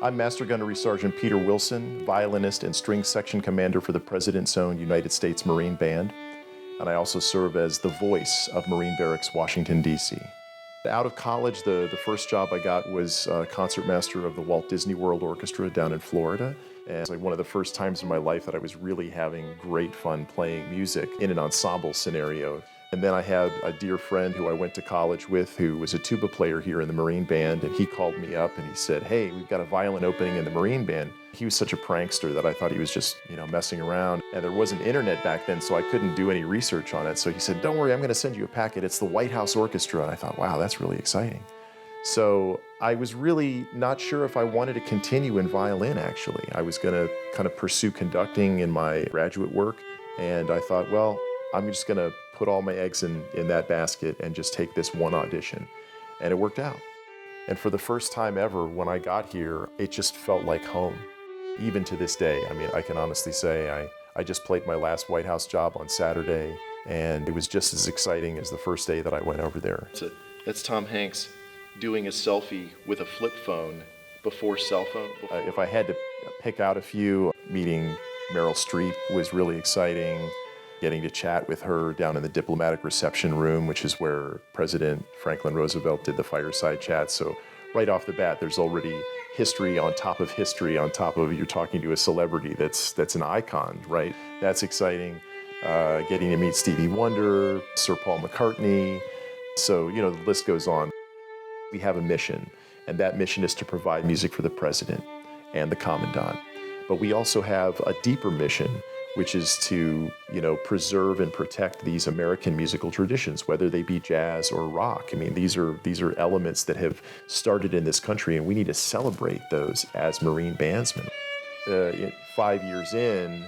I'm Master Gunnery Sgt. Peter Wilson, violinist and string section commander for the President's Own United States Marine Band, and I also serve as the voice of Marine Barracks Washington, D.C. Out of college, the first job I got was concertmaster of the Walt Disney World Orchestra down in Florida. And it's like one of the first times in my life that I was really having great fun playing music in an ensemble scenario. And then I had a dear friend who I went to college with who was a tuba player here in the Marine Band, and he called me up and he said, "Hey, we've got a violin opening in the Marine Band." He was such a prankster that I thought he was just, messing around. And there wasn't internet back then, so I couldn't do any research on it. So he said, "Don't worry, I'm going to send you a packet. It's the White House Orchestra." And I thought, wow, that's really exciting. So I was really not sure if I wanted to continue in violin, actually. I was going to kind of pursue conducting in my graduate work. And I thought, well, I'm just going to put all my eggs in that basket and just take this one audition. And it worked out. And for the first time ever, when I got here, it just felt like home. Even to this day, I can honestly say I just played my last White House job on Saturday, and it was just as exciting as the first day that I went over there. That's Tom Hanks doing a selfie with a flip phone before cell phone. If I had to pick out a few, meeting Meryl Streep was really exciting. Getting to chat with her down in the diplomatic reception room, which is where President Franklin Roosevelt did the fireside chat. So right off the bat, there's already history on top of history on top of you're talking to a celebrity that's an icon, right? That's exciting. Getting to meet Stevie Wonder, Sir Paul McCartney. So, the list goes on. We have a mission, and that mission is to provide music for the president and the commandant. But we also have a deeper mission, which is to, preserve and protect these American musical traditions, whether they be jazz or rock. These are elements that have started in this country, and we need to celebrate those as Marine bandsmen. 5 years in,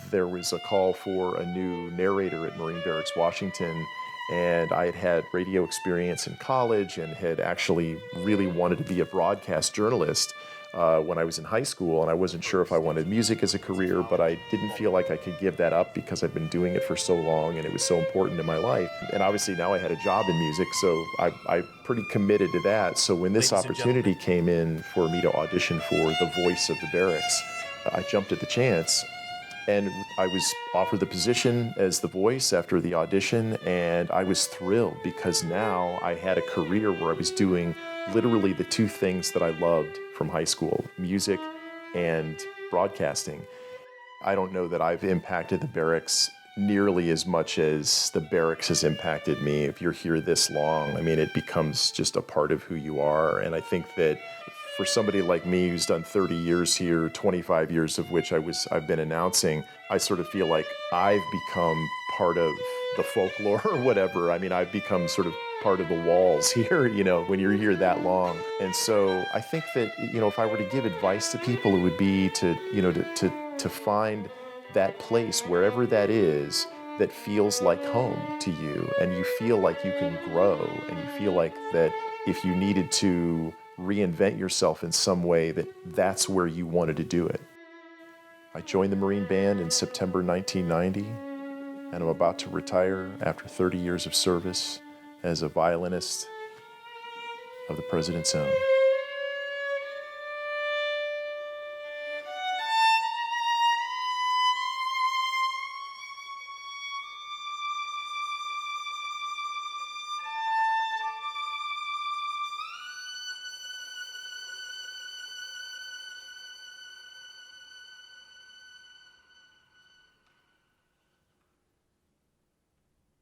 there was a call for a new narrator at Marine Barracks Washington, and I had had radio experience in college and had actually really wanted to be a broadcast journalist when I was in high school, and I wasn't sure if I wanted music as a career, but I didn't feel like I could give that up because I'd been doing it for so long and it was so important in my life. And obviously now I had a job in music, so I pretty committed to that. So when this opportunity came in for me to audition for the voice of the barracks, I jumped at the chance. And I was offered the position as the voice after the audition, and I was thrilled because now I had a career where I was doing literally the two things that I loved from high school, music and broadcasting. I don't know that I've impacted the barracks nearly as much as the barracks has impacted me. If you're here this long, it becomes just a part of who you are. And I think that for somebody like me who's done 30 years here, 25 years of which I've been announcing, I sort of feel like I've become part of the folklore or whatever. I've become sort of part of the walls here, when you're here that long. And so I think that, if I were to give advice to people, it would be to find that place, wherever that is, that feels like home to you, and you feel like you can grow, and you feel like that if you needed to reinvent yourself in some way, that's where you wanted to do it. I joined the Marine Band in September 1990, and I'm about to retire after 30 years of service as a violinist of the President's Own.